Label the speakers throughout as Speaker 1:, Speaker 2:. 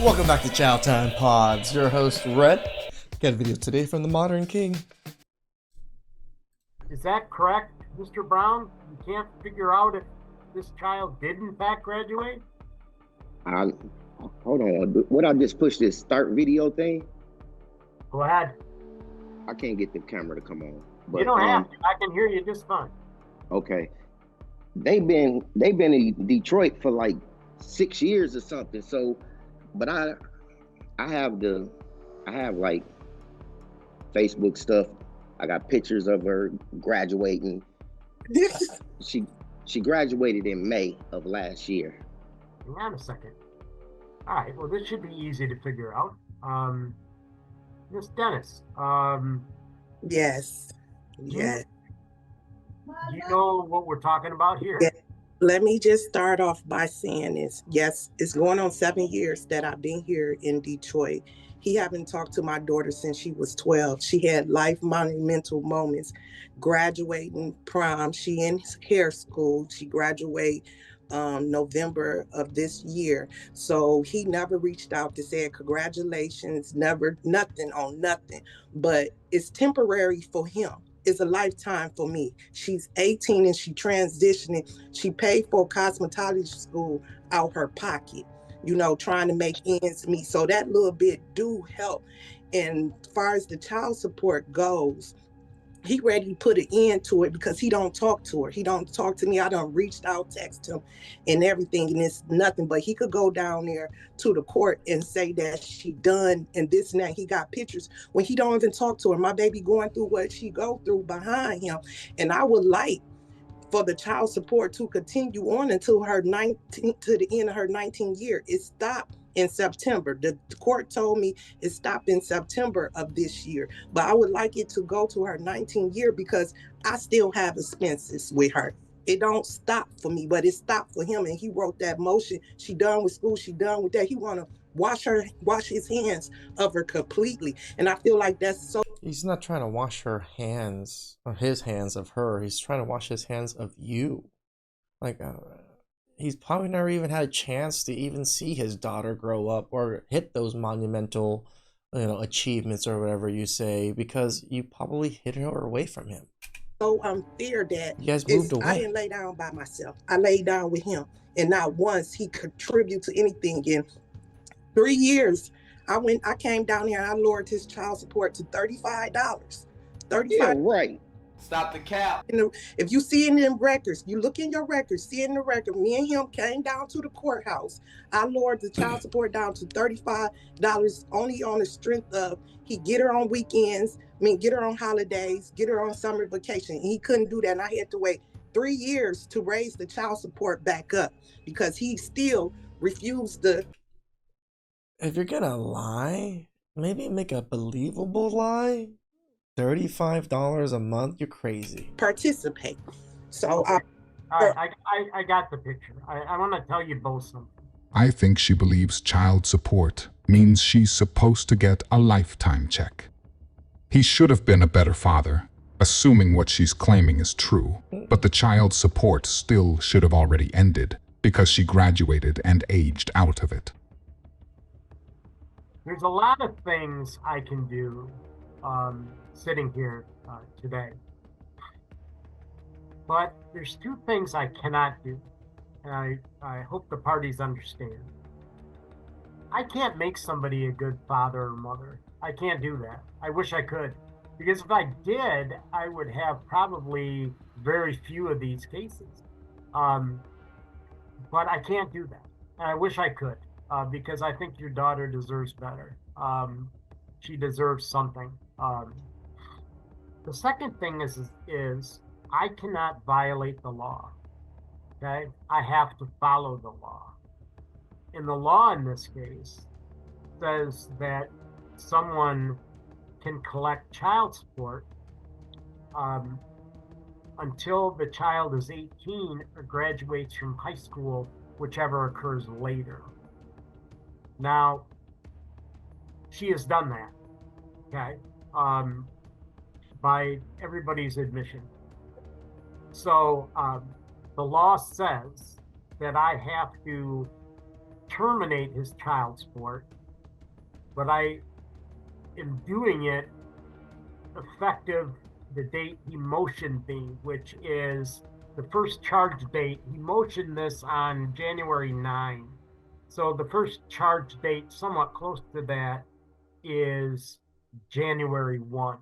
Speaker 1: Welcome back to Chow Time Pods. Your host, Red. Got a video today from the Modern King.
Speaker 2: Is that correct, Mr. Brown? You can't figure out if this child did in fact graduate?
Speaker 3: I hold on. What I just pushed this start video thing?
Speaker 2: Go ahead.
Speaker 3: I can't get the camera to come on. But,
Speaker 2: you don't have to. I can hear you just fine.
Speaker 3: Okay. They've been in Detroit for like 6 years or something. So, but I have like Facebook stuff. I got pictures of her graduating. She graduated in May of last year.
Speaker 2: Hang on a second. All right. Well, this should be easy to figure out. Miss Dennis.
Speaker 4: Yes. Yes.
Speaker 2: Do you know what we're talking about here?
Speaker 4: Yeah. Let me just start off by saying this. Yes, it's going on 7 years that I've been here in Detroit. He haven't talked to my daughter since she was 12. She had life monumental moments, graduating prom. She in hair school. She graduate November of this year. So he never reached out to say congratulations, never, nothing on nothing. But it's temporary for him. It's a lifetime for me. She's 18 and she transitioning. She paid for cosmetology school out her pocket, you know, trying to make ends meet. So that little bit do help. And as far as the child support goes, he ready to put an end to it because he don't talk to her. He don't talk to me. I done reached out, text him and everything, and it's nothing. But he could go down there to the court and say that she done and this and that. He got pictures when he don't even talk to her. My baby going through what she go through behind him. And I would like for the child support to continue on until her 19 to the end of her 19th year. It stopped in September. The court told me it stopped in September of this year, but I would like it to go to her 19th year because I still have expenses with her. It don't stop for me, but it stopped for him. And he wrote that motion. She done with school. She done with that. He want to wash his hands of her completely. And I feel like that's so.
Speaker 1: He's not trying to wash her hands, or his hands of her. He's trying to wash his hands of you. Like, he's probably never even had a chance to even see his daughter grow up or hit those monumental, achievements or whatever you say, because you probably hid her away from him.
Speaker 4: So unfair that
Speaker 1: you guys moved away.
Speaker 4: I didn't lay down by myself. I laid down with him, and not once he contribute to anything. In 3 years, I came down here and I lowered his child support to $35. $35.
Speaker 3: Yeah, right.
Speaker 5: Stop the cap.
Speaker 4: If you see in them records, you look in your records, see in the record, me and him came down to the courthouse. I lowered the child support down to $35 only on the strength of he get her on weekends, get her on holidays, get her on summer vacation. And he couldn't do that. And I had to wait 3 years to raise the child support back up because he still refused to.
Speaker 1: If you're gonna lie, maybe make a believable lie. $35 a month? You're crazy.
Speaker 4: Participate. So
Speaker 2: okay. All right, I got the picture. I want to tell you both something.
Speaker 6: I think she believes child support means she's supposed to get a lifetime check. He should have been a better father, assuming what she's claiming is true. But the child support still should have already ended because she graduated and aged out of it.
Speaker 2: There's a lot of things I can do sitting here today. But there's two things I cannot do, and I hope the parties understand. I can't make somebody a good father or mother. I can't do that. I wish I could, because if I did, I would have probably very few of these cases. But I can't do that, and I wish I could, because I think your daughter deserves better. She deserves something. The second thing is I cannot violate the law. Okay, I have to follow the law. And the law in this case says that someone can collect child support until the child is 18 or graduates from high school, whichever occurs later. Now, she has done that, okay, by everybody's admission. So the law says that I have to terminate his child support, but I am doing it effective the date he motioned me, which is the first charge date. He motioned this on January 9. So the first charge date, somewhat close to that, is January 1.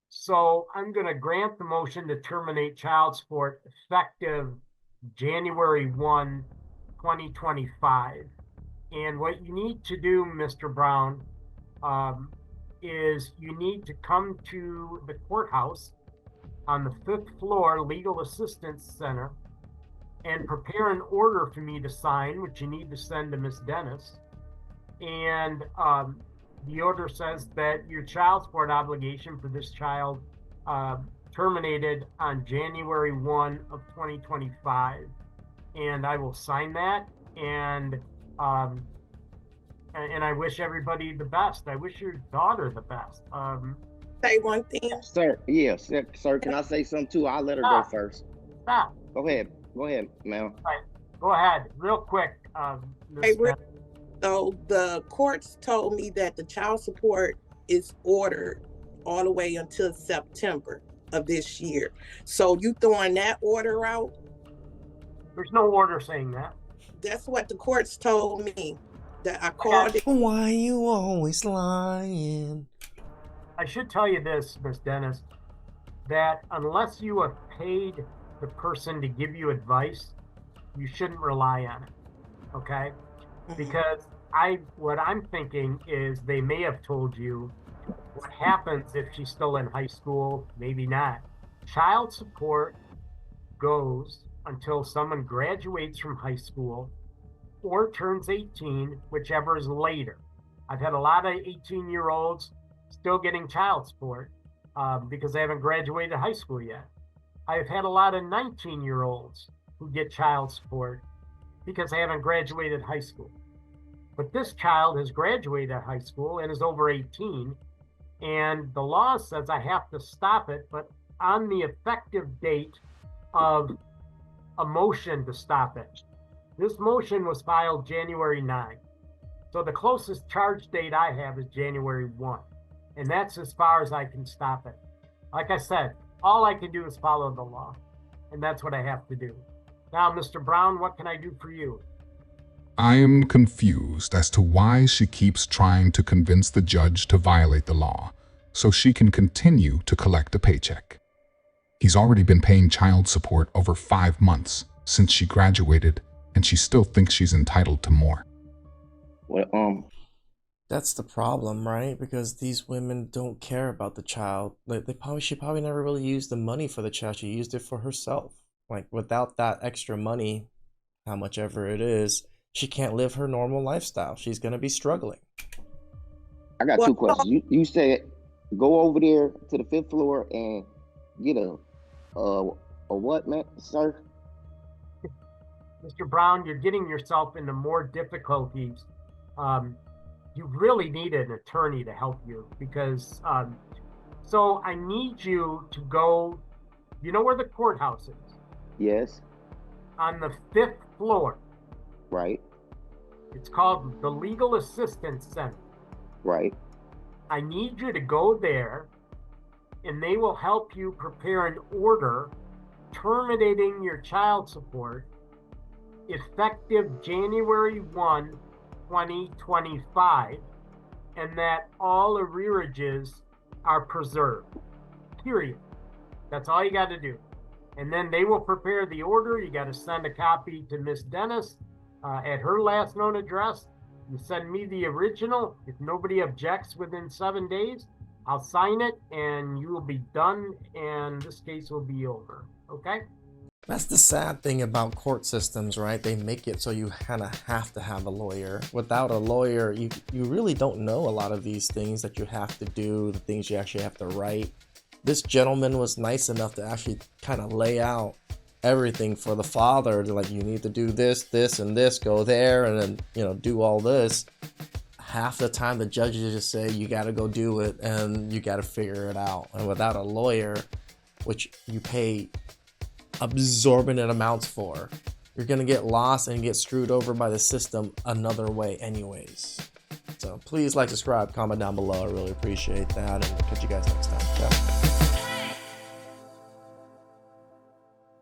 Speaker 2: So I'm going to grant the motion to terminate child support effective January 1, 2025. And what you need to do, Mr. Brown, is you need to come to the courthouse on the 5th floor Legal Assistance Center and prepare an order for me to sign, which you need to send to Miss Dennis. And the order says that your child support obligation for this child terminated on January 1 of 2025. And I will sign that, and I wish everybody the best. I wish your daughter the best.
Speaker 4: Say one thing.
Speaker 3: Sir, yes, sir. Can I say something too? I'll let her go first.
Speaker 2: Stop.
Speaker 3: Go ahead, ma'am.
Speaker 2: Right. Go ahead, real quick.
Speaker 4: Hey, so the courts told me that the child support is ordered all the way until September of this year. So you throwing that order out?
Speaker 2: There's no order saying that.
Speaker 4: That's what the courts told me. That I called it.
Speaker 1: Why you always lying?
Speaker 2: I should tell you this, Miss Dennis, that unless you have paid the person to give you advice, you shouldn't rely on it. Okay? Because what I'm thinking is they may have told you what happens if she's still in high school, maybe not. Child support goes until someone graduates from high school or turns 18, whichever is later. I've had a lot of 18-year-olds still getting child support because they haven't graduated high school yet. I've had a lot of 19-year-olds who get child support because they haven't graduated high school. But this child has graduated high school and is over 18, and the law says I have to stop it, but on the effective date of a motion to stop it. This motion was filed January 9. So the closest charge date I have is January 1. And that's as far as I can stop it. Like I said, all I can do is follow the law. And that's what I have to do. Now, Mr. Brown, what can I do for you?
Speaker 6: I am confused as to why she keeps trying to convince the judge to violate the law so she can continue to collect a paycheck. He's already been paying child support over 5 months since she graduated, and she still thinks she's entitled to more.
Speaker 3: Well,
Speaker 1: That's the problem, right? Because these women don't care about the child. Like she probably never really used the money for the child. She used it for herself. Like without that extra money, how much ever it is, she can't live her normal lifestyle. She's gonna be struggling.
Speaker 3: I got two questions. You said go over there to the 5th floor and get a what, man, sir?
Speaker 2: Mr. Brown, you're getting yourself into more difficulties. You really need an attorney to help you because, so I need you to go, you know where the courthouse is?
Speaker 3: Yes.
Speaker 2: On the 5th floor.
Speaker 3: Right.
Speaker 2: It's called the Legal Assistance Center.
Speaker 3: Right.
Speaker 2: I need you to go there and they will help you prepare an order terminating your child support effective January 1, 2025, and that all arrearages are preserved. Period. That's all you got to do. And then they will prepare the order. You got to send a copy to Miss Dennis at her last known address. You send me the original. If nobody objects within 7 days, I'll sign it and you will be done and this case will be over. Okay?
Speaker 1: That's the sad thing about court systems, right? They make it so you kind of have to have a lawyer. Without a lawyer, you really don't know a lot of these things that you have to do, the things you actually have to write. This gentleman was nice enough to actually kind of lay out everything for the father. To like, you need to do this, this, and this, go there, and then, you know, do all this. Half the time the judges just say, you got to go do it, and you got to figure it out. And without a lawyer, which you pay absorbent amounts for, you're gonna get lost and get screwed over by the system another way anyways. So please like, subscribe, comment down below. I really appreciate that, and catch you guys next time. Ciao.